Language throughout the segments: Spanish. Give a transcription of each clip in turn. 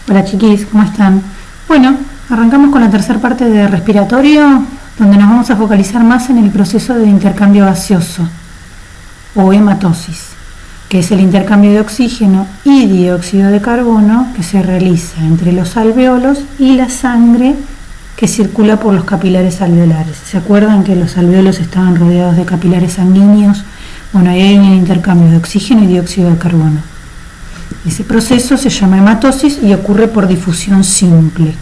Hola chiquis, ¿cómo están? Bueno, arrancamos con la tercera parte de respiratorio, donde nos vamos a focalizar más en el proceso de intercambio gaseoso o hematosis, que es el intercambio de oxígeno y dióxido de carbono que se realiza entre los alvéolos y la sangre que circula por los capilares alveolares. ¿Se acuerdan que los alvéolos estaban rodeados de capilares sanguíneos? Bueno, ahí hay un intercambio de oxígeno y dióxido de carbono. Ese proceso se llama hematosis y ocurre por difusión simple.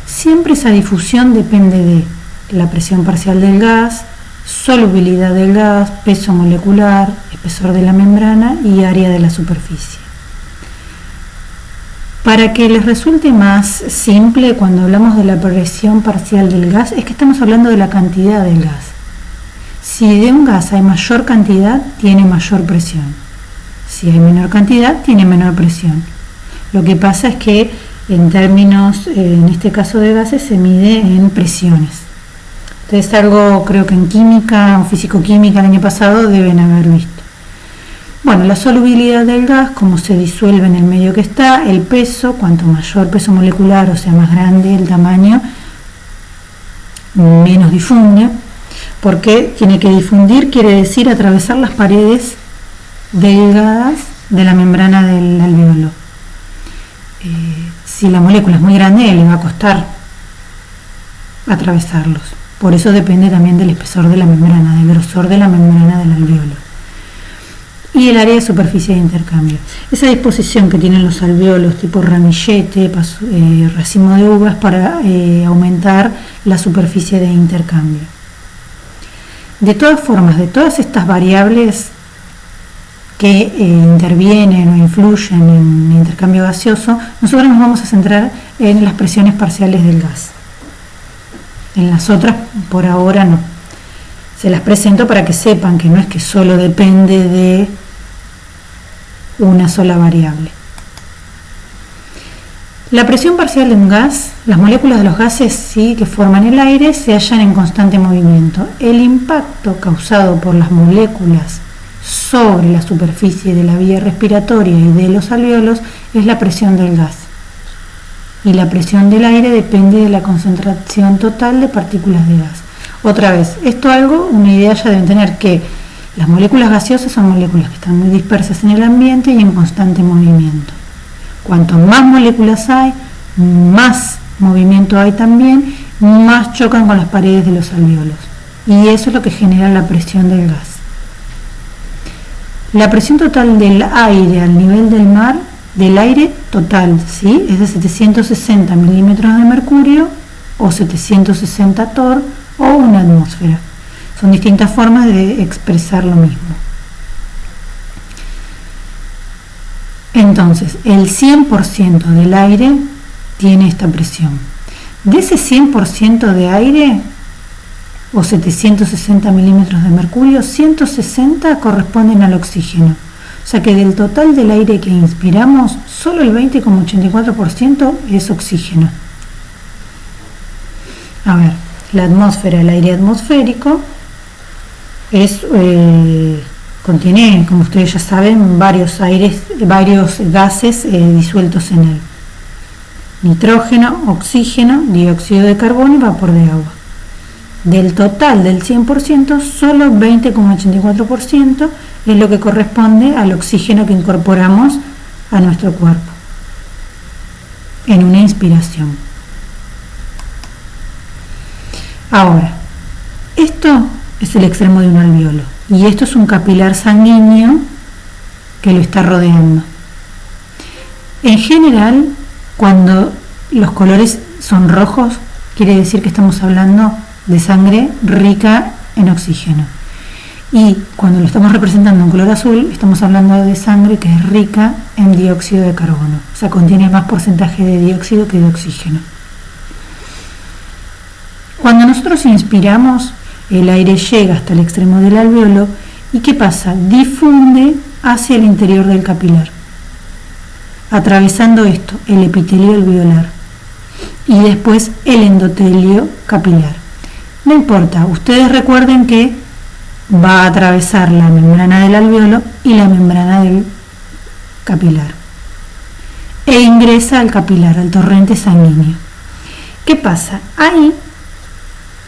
Siempre esa difusión depende de la presión parcial del gas, solubilidad del gas, peso molecular, espesor de la membrana y área de la superficie. Para que les resulte más simple, cuando hablamos de la presión parcial del gas, es que estamos hablando de la cantidad del gas. Si de un gas hay mayor cantidad, tiene mayor presión. Si hay menor cantidad, tiene menor presión. Lo que pasa es que en términos, en este caso de gases, se mide en presiones. Entonces algo, creo que en química o físico-química el año pasado deben haber visto. Bueno, la solubilidad del gas, cómo se disuelve en el medio que está, el peso, cuanto mayor peso molecular, o sea, más grande el tamaño, menos difunde. Porque tiene que difundir, quiere decir atravesar las paredes delgadas de la membrana del alvéolo. Si la molécula es muy grande, le va a costar atravesarlos. Por eso depende también del espesor de la membrana, del grosor de la membrana del alvéolo. Y el área de superficie de intercambio. Esa disposición que tienen los alvéolos tipo ramillete, racimo de uvas, para aumentar la superficie de intercambio. De todas formas, de todas estas variables que intervienen o influyen en el intercambio gaseoso, nosotros nos vamos a centrar en las presiones parciales del gas. En las otras, por ahora no. Se las presento para que sepan que no es que solo depende de una sola variable. La presión parcial de un gas, las moléculas de los gases sí que forman el aire se hallan en constante movimiento. El impacto causado por las moléculas sobre la superficie de la vía respiratoria y de los alvéolos es la presión del gas. Y la presión del aire depende de la concentración total de partículas de gas. Otra vez, una idea ya deben tener, que las moléculas gaseosas son moléculas que están muy dispersas en el ambiente y en constante movimiento. Cuanto más moléculas hay, más movimiento hay también, más chocan con las paredes de los alvéolos. Y eso es lo que genera la presión del gas. La presión total del aire al nivel del mar, del aire total, ¿sí? Es de 760 milímetros de mercurio o 760 torr o una atmósfera. Son distintas formas de expresar lo mismo. Entonces, el 100% del aire tiene esta presión. De ese 100% de aire, o 760 milímetros de mercurio, 160 corresponden al oxígeno. O sea que del total del aire que inspiramos, solo el 20,84% es oxígeno. A ver, la atmósfera, el aire atmosférico, contiene, como ustedes ya saben, varios gases disueltos en él. Nitrógeno, oxígeno, dióxido de carbono y vapor de agua. Del total del 100%, solo 20,84% es lo que corresponde al oxígeno que incorporamos a nuestro cuerpo en una inspiración. Ahora, esto es el extremo de un alvéolo y esto es un capilar sanguíneo que lo está rodeando. En general, cuando los colores son rojos, quiere decir que estamos hablando de sangre rica en oxígeno. Y cuando lo estamos representando en color azul, estamos hablando de sangre que es rica en dióxido de carbono. O sea, contiene más porcentaje de dióxido que de oxígeno. Cuando nosotros inspiramos, el aire llega hasta el extremo del alvéolo y ¿qué pasa? Difunde hacia el interior del capilar, atravesando esto, el epitelio alveolar y después el endotelio capilar. No importa, ustedes recuerden que va a atravesar la membrana del alvéolo y la membrana del capilar. e ingresa al capilar, al torrente sanguíneo. ¿Qué pasa? Ahí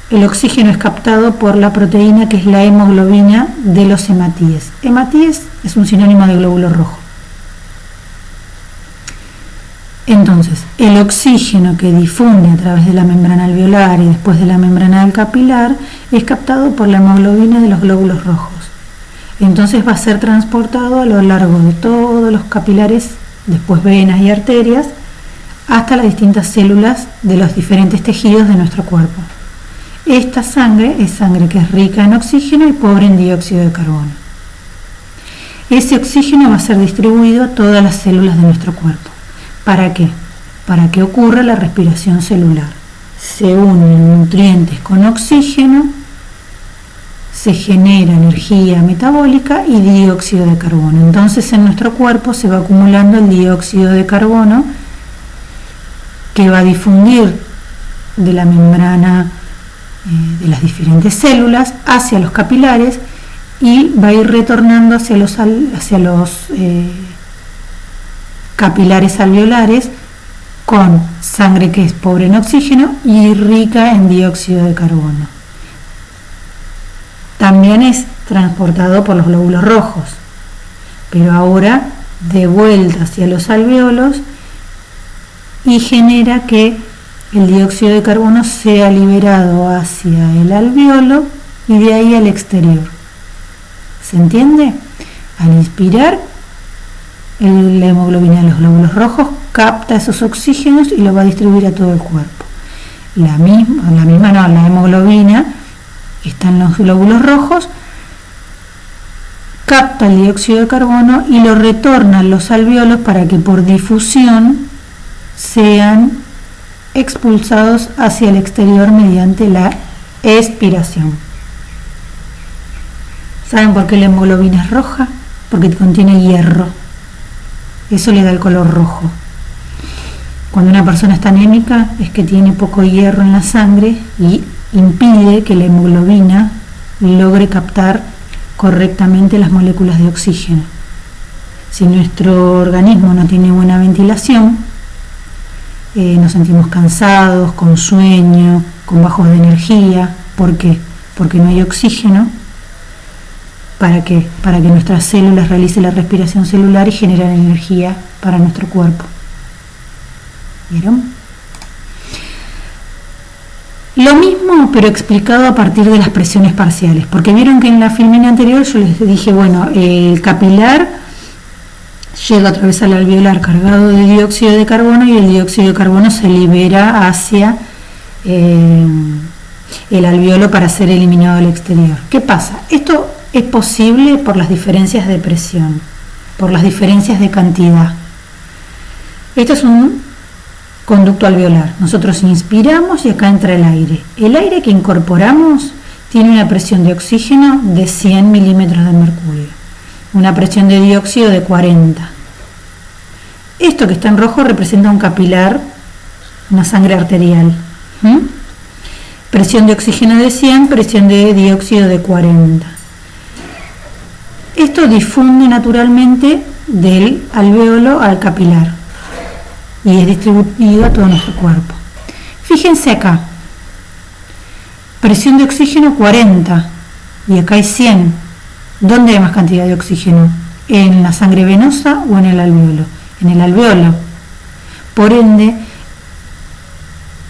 el oxígeno es captado por la proteína que es la hemoglobina de los hematíes. Hematíes es un sinónimo de glóbulo rojo. Entonces, el oxígeno que difunde a través de la membrana alveolar y después de la membrana del capilar es captado por la hemoglobina de los glóbulos rojos. Entonces va a ser transportado a lo largo de todos los capilares, después venas y arterias, hasta las distintas células de los diferentes tejidos de nuestro cuerpo. Esta sangre es sangre que es rica en oxígeno y pobre en dióxido de carbono. Ese oxígeno va a ser distribuido a todas las células de nuestro cuerpo. ¿Para qué? Para que ocurra la respiración celular. Se unen nutrientes con oxígeno, se genera energía metabólica y dióxido de carbono. Entonces en nuestro cuerpo se va acumulando el dióxido de carbono que va a difundir de la membrana de las diferentes células hacia los capilares y va a ir retornando hacia los capilares alveolares con sangre que es pobre en oxígeno y rica en dióxido de carbono. También es transportado por los glóbulos rojos, pero ahora de vuelta hacia los alveolos y genera que el dióxido de carbono sea liberado hacia el alveolo y de ahí al exterior. ¿Se entiende? Al inspirar, la hemoglobina de los glóbulos rojos capta esos oxígenos y lo va a distribuir a todo el cuerpo. La hemoglobina que está en los glóbulos rojos capta el dióxido de carbono y lo retorna a los alveolos para que por difusión sean expulsados hacia el exterior mediante la expiración. ¿Saben por qué la hemoglobina es roja? Porque contiene hierro. Eso le da el color rojo. Cuando una persona está anémica es que tiene poco hierro en la sangre y impide que la hemoglobina logre captar correctamente las moléculas de oxígeno. Si nuestro organismo no tiene buena ventilación, nos sentimos cansados, con sueño, con bajos de energía. ¿Por qué? Porque no hay oxígeno. ¿Para qué? Para que nuestras células realicen la respiración celular y generen energía para nuestro cuerpo. ¿Vieron? Lo mismo, pero explicado a partir de las presiones parciales, porque vieron que en la filmina anterior yo les dije, bueno, el capilar llega otra vez al alveolar cargado de dióxido de carbono y el dióxido de carbono se libera hacia el alveolo para ser eliminado al exterior. ¿Qué pasa? Esto es posible por las diferencias de presión, por las diferencias de cantidad. Esto es un conducto alveolar. Nosotros inspiramos y acá entra el aire. El aire que incorporamos tiene una presión de oxígeno de 100 milímetros de mercurio, una presión de dióxido de 40. Esto que está en rojo representa un capilar, una sangre arterial. Presión de oxígeno de 100, presión de dióxido de 40. Esto difunde naturalmente del alveolo al capilar y es distribuido a todo nuestro cuerpo. Fíjense acá, presión de oxígeno 40 y acá hay 100. ¿Dónde hay más cantidad de oxígeno? ¿En la sangre venosa o en el alveolo? En el alveolo. Por ende,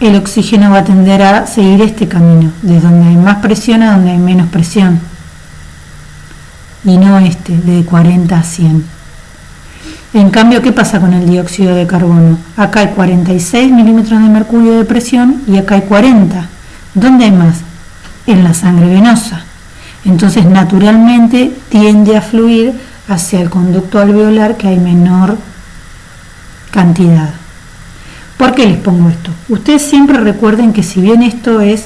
el oxígeno va a tender a seguir este camino, desde donde hay más presión a donde hay menos presión, y no de 40 a 100. En cambio, ¿qué pasa con el dióxido de carbono? Acá hay 46 milímetros de mercurio de presión y acá hay 40. ¿Dónde hay más? En la sangre venosa. Entonces, naturalmente tiende a fluir hacia el conducto alveolar, que hay menor cantidad. ¿Por qué les pongo esto? Ustedes siempre recuerden que si bien esto es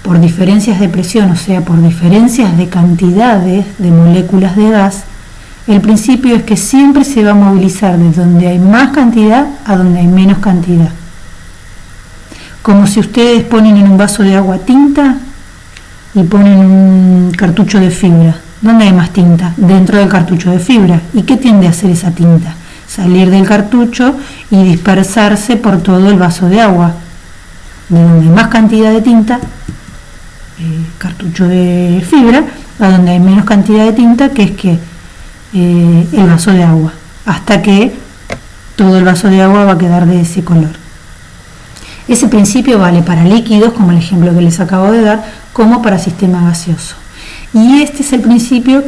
por diferencias de presión, o sea, por diferencias de cantidades de moléculas de gas, el principio es que siempre se va a movilizar desde donde hay más cantidad a donde hay menos cantidad. Como si ustedes ponen en un vaso de agua tinta y ponen un cartucho de fibra. ¿Dónde hay más tinta? Dentro del cartucho de fibra. ¿Y qué tiende a hacer esa tinta? salir del cartucho y dispersarse por todo el vaso de agua, de donde hay más cantidad de tinta, cartucho de fibra, a donde hay menos cantidad de tinta, que es que el vaso de agua, hasta que todo el vaso de agua va a quedar de ese color. Ese principio vale para líquidos, como el ejemplo que les acabo de dar, como para sistema gaseoso. Y este es el principio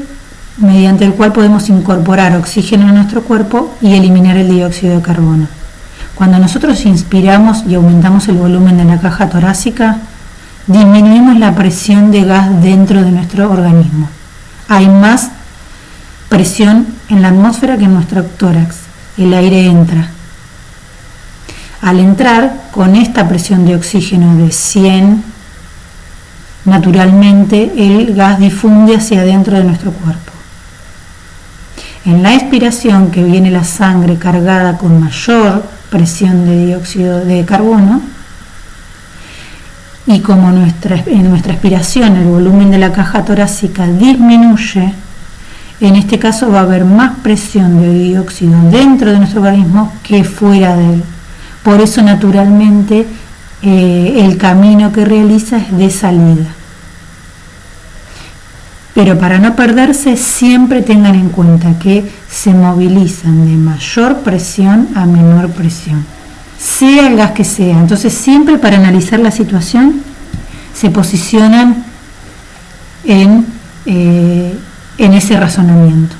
mediante el cual podemos incorporar oxígeno a nuestro cuerpo y eliminar el dióxido de carbono. Cuando nosotros inspiramos y aumentamos el volumen de la caja torácica, disminuimos la presión de gas dentro de nuestro organismo. Hay más presión en la atmósfera que en nuestro tórax. El aire entra. Al entrar con esta presión de oxígeno de 100, naturalmente el gas difunde hacia adentro de nuestro cuerpo. En la expiración, que viene la sangre cargada con mayor presión de dióxido de carbono, y como en nuestra expiración el volumen de la caja torácica disminuye, en este caso va a haber más presión de dióxido dentro de nuestro organismo que fuera de él. Por eso naturalmente el camino que realiza es de salida. Pero para no perderse, siempre tengan en cuenta que se movilizan de mayor presión a menor presión, sea el gas que sea. Entonces siempre para analizar la situación se posicionan en ese razonamiento.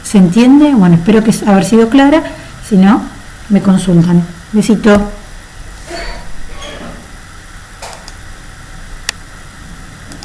¿Se entiende? Bueno, espero que haber sido clara. Si no, me consultan. Besito.